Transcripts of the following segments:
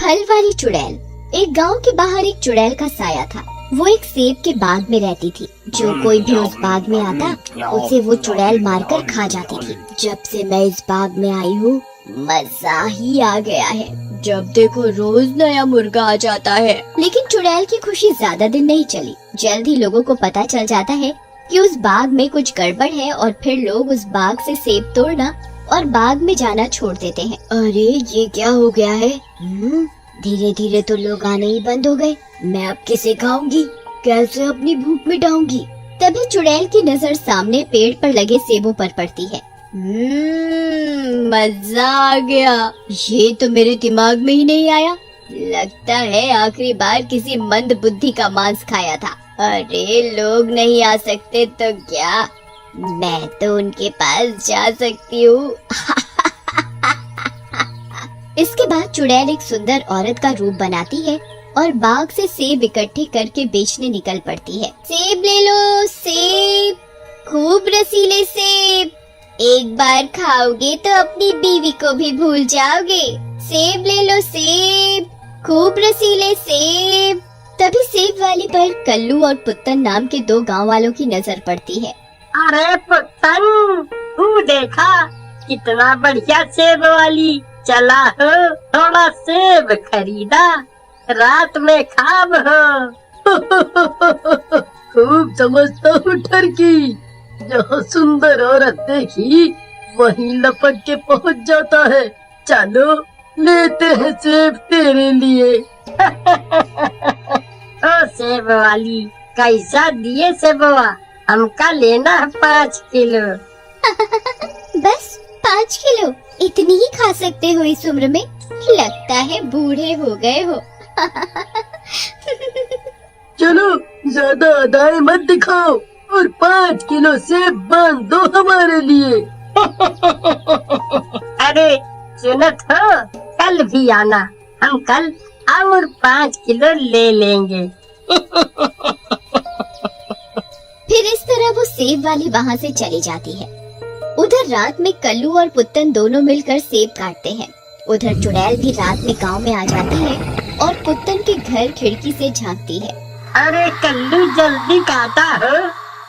फल वाली चुड़ैल। एक गांव के बाहर एक चुड़ैल का साया था। वो एक सेब के बाग में रहती थी। जो कोई भी उस बाग में आता उसे वो चुड़ैल मारकर खा जाती थी। जब से मैं इस बाग में आई हूँ मजा ही आ गया है। जब देखो रोज नया मुर्गा आ जाता है। लेकिन चुड़ैल की खुशी ज्यादा दिन नहीं चली। जल्द ही लोगों को पता चल जाता है कि उस बाग में कुछ गड़बड़ है और फिर लोग उस बाग से सेब तोड़ना और बाग में जाना छोड़ देते हैं। अरे ये क्या हो गया है? धीरे धीरे तो लोग आने ही बंद हो गए। मैं अब किसे खाऊंगी? कैसे अपनी भूख मिटाऊंगी? तभी चुड़ैल की नजर सामने पेड़ पर लगे सेबों पर पड़ती है। मजा आ गया। ये तो मेरे दिमाग में ही नहीं आया। लगता है आखिरी बार किसी मंद बुद्धि का मांस खाया था। अरे लोग नहीं आ सकते तो क्या, मैं तो उनके पास जा सकती हूँ। इसके बाद चुड़ैल एक सुंदर औरत का रूप बनाती है और बाग से सेब इकट्ठे करके बेचने निकल पड़ती है। सेब ले लो सेब, खूब रसीले सेब। एक बार खाओगे तो अपनी बीवी को भी भूल जाओगे। सेब ले लो सेब, खूब रसीले सेब। तभी सेब वाली पर कल्लू और पुत्तन नाम के दो गांव वालों की नजर पड़ती है। अरे पुत्तन, तू देखा कितना बढ़िया सेब वाली। चला हो थोड़ा सेब खरीदा, रात में खाब हो। खूब समझता हूँ ठरकी। जहाँ सुंदर औरत देखी वहीं लपक के पहुँच जाता है। चलो लेते हैं सेब तेरे लिए। ओ सेब वाली, कैसा दिए सेबवा? हमका लेना है 5 किलो। बस 5 किलो? इतनी ही खा सकते हो इस उम्र में? लगता है बूढ़े हो गए हो। चलो ज्यादा अदाएं मत दिखाओ और 5 किलो सेब बांध दो हमारे लिए। अरे सुनत हो, कल भी आना, हम कल और 5 किलो ले लेंगे। फिर इस तरह वो सेब वाली वहाँ से चली जाती है। उधर रात में कल्लू और पुत्तन दोनों मिलकर सेब काटते हैं। उधर चुड़ैल भी रात में गांव में आ जाती है और पुत्तन के घर खिड़की से झांकती है। अरे कल्लू जल्दी काटा हो,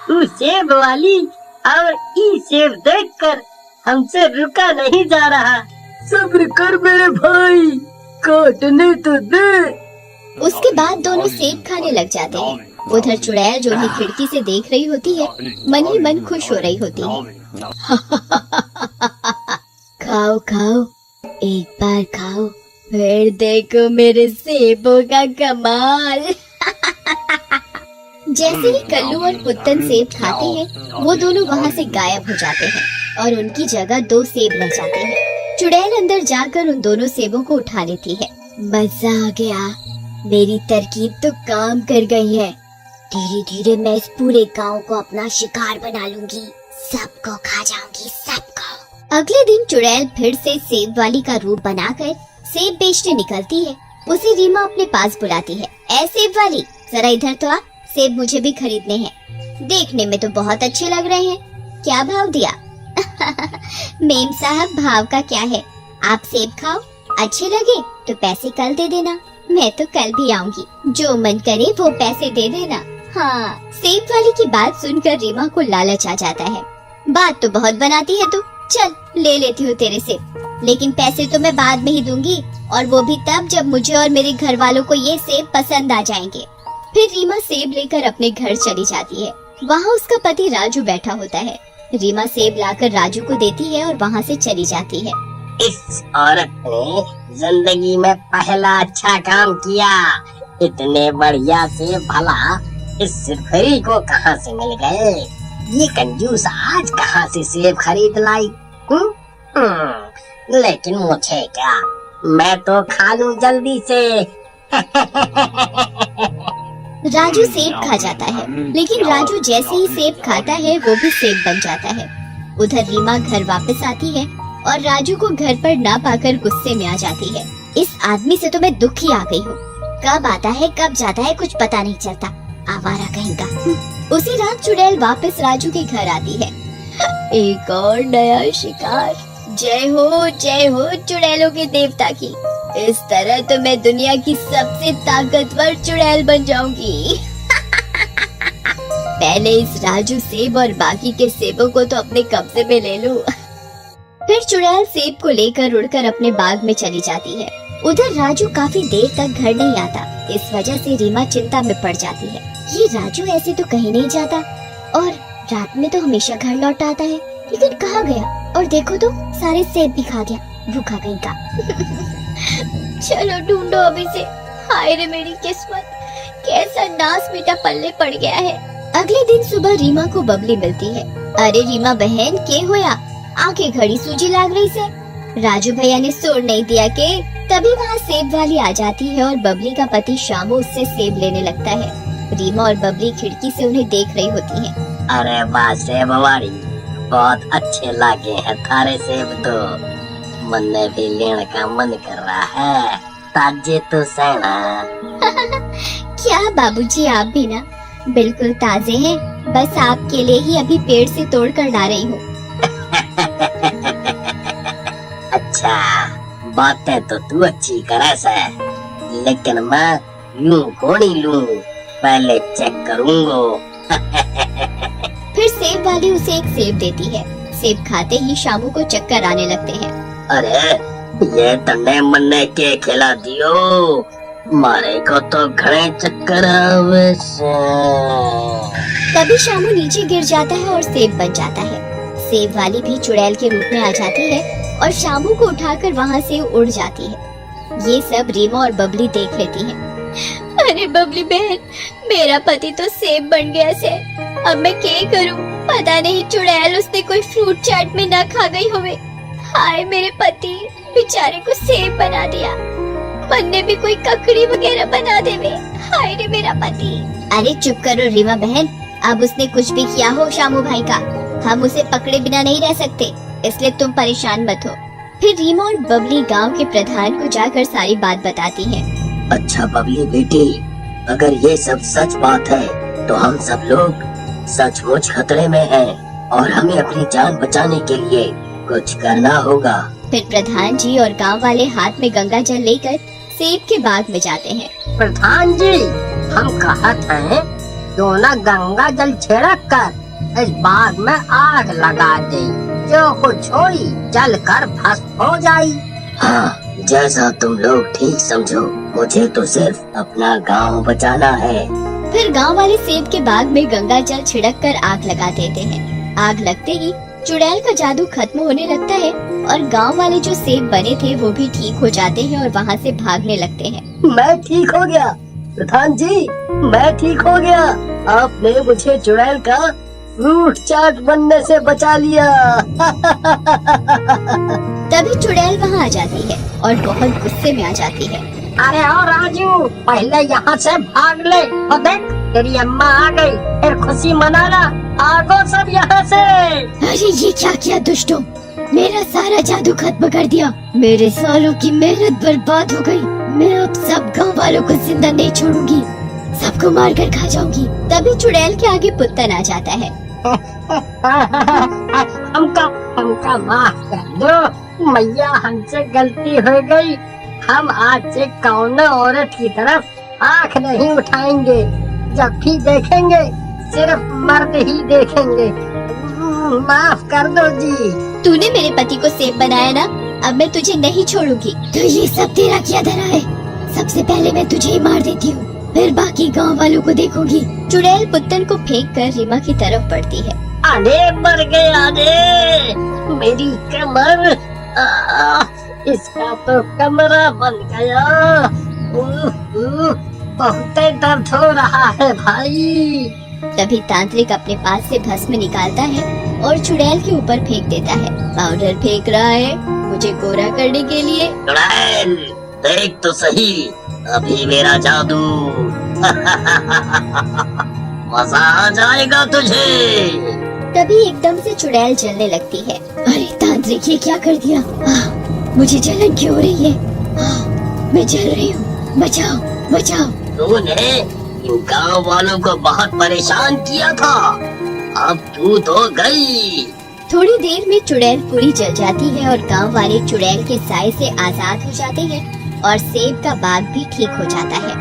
तू सेब वाली, और ई सेब देखकर हमसे रुका नहीं जा रहा। सब्र कर मेरे भाई, काटने तो दे। उसके बाद दोनों सेब खाने लग जाते हैं। उधर चुड़ैल जो उन्हें खिड़की से देख रही होती है मन ही मन खुश हो रही होती है। खाओ खाओ, एक बार खाओ, फिर देखो मेरे सेबों का कमाल। जैसे ही कल्लू और पुत्तन सेब खाते हैं वो दोनों वहाँ से गायब हो जाते हैं और उनकी जगह 2 सेब रह जाते हैं। चुड़ैल अंदर जाकर उन दोनों सेबों को उठा लेती है। मजा आ गया, मेरी तरकीब तो काम कर गई है। धीरे धीरे मैं इस पूरे गांव को अपना शिकार बना लूंगी, सबको खा जाऊंगी, सबको। अगले दिन चुड़ैल फिर से सेब वाली का रूप बनाकर सेब बेचने निकलती है। उसे रीमा अपने पास बुलाती है। ऐ सेब वाली, जरा इधर तो आ, सेब मुझे भी खरीदने हैं। देखने में तो बहुत अच्छे लग रहे हैं, क्या भाव दिया? मेम साहब भाव का क्या है, आप सेब खाओ, अच्छे लगे तो पैसे कल दे देना। मैं तो कल भी आऊंगी, जो मन करे वो पैसे दे देना। हाँ, सेब वाली की बात सुनकर रीमा को लालच आ जाता है। बात तो बहुत बनाती है तू, चल ले लेती हूँ तेरे सेब, लेकिन पैसे तो मैं बाद में ही दूंगी, और वो भी तब जब मुझे और मेरे घर वालों को ये सेब पसंद आ जाएंगे। फिर रीमा सेब लेकर अपने घर चली जाती है। वहाँ उसका पति राजू बैठा होता है। रीमा सेब लाकर राजू को देती है और वहाँ से चली जाती है। इस औरत ने जिंदगी में पहला अच्छा काम किया। इतने बढ़िया सेब भला इस सिरफरी को कहाँ से मिल गए? ये कंजूस आज कहाँ से सेब खरीद लाई? लेकिन मुझे क्या, मैं तो खा लूं जल्दी से। राजू सेब खा जाता है, लेकिन राजू जैसे ही सेब खाता है वो भी सेब बन जाता है। उधर रीमा घर वापस आती है और राजू को घर पर ना पाकर गुस्से में आ जाती है। इस आदमी से तो मैं दुखी आ गई हूँ, कब आता है कब जाता है कुछ पता नहीं चलता, आवारा कहीं का। उसी रात चुड़ैल वापस राजू के घर आती है। एक और नया शिकार। जय हो चुड़ैलों के देवता की। इस तरह तो मैं दुनिया की सबसे ताकतवर चुड़ैल बन जाऊंगी। पहले इस राजू सेब और बाकी के सेबों को तो अपने कब्जे में ले लूं। फिर चुड़ैल सेब को लेकर उड़कर अपने बाग में चली जाती है। उधर राजू काफी देर तक घर नहीं आता। इस वजह से रीमा चिंता में पड़ जाती है। ये राजू ऐसे तो कहीं नहीं जाता और रात में तो हमेशा घर लौट आता है, लेकिन कहाँ गया? और देखो तो सारे सेब भी खा गया, भूखा कहीं का। चलो ढूंढो अभी से। हाय रे मेरी किस्मत, कैसा नास मीठा पल्ले पड़ गया है। अगले दिन सुबह रीमा को बबली मिलती है। अरे रीमा बहन, के होया? आंखें घड़ी सूजी लाग रही से। राजू भैया ने सोड़ नहीं दिया के। तभी वहाँ सेब वाली आ जाती है और बबली का पति शामू उससे सेब लेने लगता है। रीमा और बबली खिड़की से उन्हें देख रही होती हैं। अरे वाह सेब हमारी, बहुत अच्छे लागे हैं थारे सेब तो। मन में भी लेने का मन कर रहा है, ताजे तो सेना। क्या बाबूजी, आप भी ना बिल्कुल ताजे हैं। बस आपके लिए ही अभी पेड़ से तोड़ कर ला रही हूँ। अच्छा, बातें तो तू अच्छी करे से, लेकिन मैं यूं को नहीं लूं, पहले चेक करूंगा। फिर सेब वाली उसे एक सेब देती है। सेब खाते ही शामू को चक्कर आने लगते हैं। अरे ये तन्ने मन्ने के खिला दियो, मारे को तो घड़े चक्कर आवे से। तभी शामू नीचे गिर जाता है और सेब बन जाता है। सेब वाली भी चुड़ैल के रूप में आ जाती है और शामू को उठाकर वहाँ से उड़ जाती है। ये सब रीमा और बबली देख लेती हैं। अरे बबली बहन, मेरा पति तो सेब बन गया से। अब मैं क्या करूं? पता नहीं चुड़ैल उसने कोई फ्रूट चाट में ना खा गई होवे। हाय मेरे पति, बेचारे को सेब बना दिया। मन ने भी कोई ककड़ी वगैरह बना देवे। हाय रे मेरा पति। अरे चुप करो रीमा बहन, अब उसने कुछ भी किया हो शामू भाई का, हम उसे पकड़े बिना नहीं रह सकते, इसलिए तुम परेशान मत हो। फिर रीमा और बबली गांव के प्रधान को जाकर सारी बात बताती हैं। अच्छा बबली बेटी, अगर ये सब सच बात है तो हम सब लोग सचमुच खतरे में हैं और हमें अपनी जान बचाने के लिए कुछ करना होगा। फिर प्रधान जी और गांव वाले हाथ में गंगा जल लेकर सेब के बाग में जाते हैं। प्रधान जी, हम कहते हैं क्यों न गंगा जल छिड़क कर इस बाग में आग लगा दे, जो कुछ होई जल कर भस्म हो जाई। हाँ, जैसा तुम लोग ठीक समझो, मुझे तो सिर्फ अपना गांव बचाना है। फिर गांव वाले सेब के बाग में गंगा जल छिड़क कर आग लगा देते हैं। आग लगते ही चुड़ैल का जादू खत्म होने लगता है और गांव वाले जो सेब बने थे वो भी ठीक हो जाते हैं और वहाँ से भागने लगते हैं। मैं ठीक हो गया प्रधान जी, मैं ठीक हो गया। आपने मुझे चुड़ैल का फ्रूट चाट बनने से बचा लिया। तभी चुड़ैल वहाँ आ जाती है और बहुत गुस्से में आ जाती है। अरे ओ राजू, पहले यहाँ से भाग ले। और देख, तेरी अम्मा आ गई, फिर खुशी मनाना। आगो सब यहाँ से। अरे ये क्या किया दुष्टों, मेरा सारा जादू खत्म कर दिया। मेरे सालों की मेहनत बर्बाद हो गई। मैं अब सब गांव वालों को जिंदा नहीं छोड़ूंगी, सबको मार कर खा जाऊंगी। तभी चुड़ैल के आगे पुत्तन आ जाता है। हमका माफ कर दो मैया, हमसे गलती हो गई। हम आज से कौनो औरत की तरफ आंख नहीं उठाएंगे। जब भी देखेंगे सिर्फ मर्द ही देखेंगे। माफ कर दो जी। तूने मेरे पति को सेब बनाया ना, अब मैं तुझे नहीं छोड़ूंगी। तो ये सब तेरा क्या धरा है? सबसे पहले मैं तुझे ही मार देती हूँ, फिर बाकी गांव वालों को देखूंगी। चुड़ैल पुत्तन को फेंक कर रीमा की तरफ बढ़ती है। अरे मर गया रे, मेरी कमर। इसका तो कमरा बन गया। बहुत दर्द हो रहा है भाई। तभी तांत्रिक अपने पास से भस्म निकालता है और चुड़ैल के ऊपर फेंक देता है। पाउडर फेंक रहा है मुझे गोरा करने के लिए। चुड़ैल, देख तो सही अभी मेरा जादू। मजा आ जाएगा तुझे। तभी एकदम से चुड़ैल जलने लगती है। अरे तांत्रिक, ये क्या कर दिया? मुझे जलन क्यों हो रही है? मैं जल रही हूँ, बचाओ बचाओ। तूने इन गाँव वालों को बहुत परेशान किया था, अब तू तो गई। थोड़ी देर में चुड़ैल पूरी जल जाती है और गांव वाले चुड़ैल के साए से आजाद हो जाते हैं और सेब का बाग भी ठीक हो जाता है।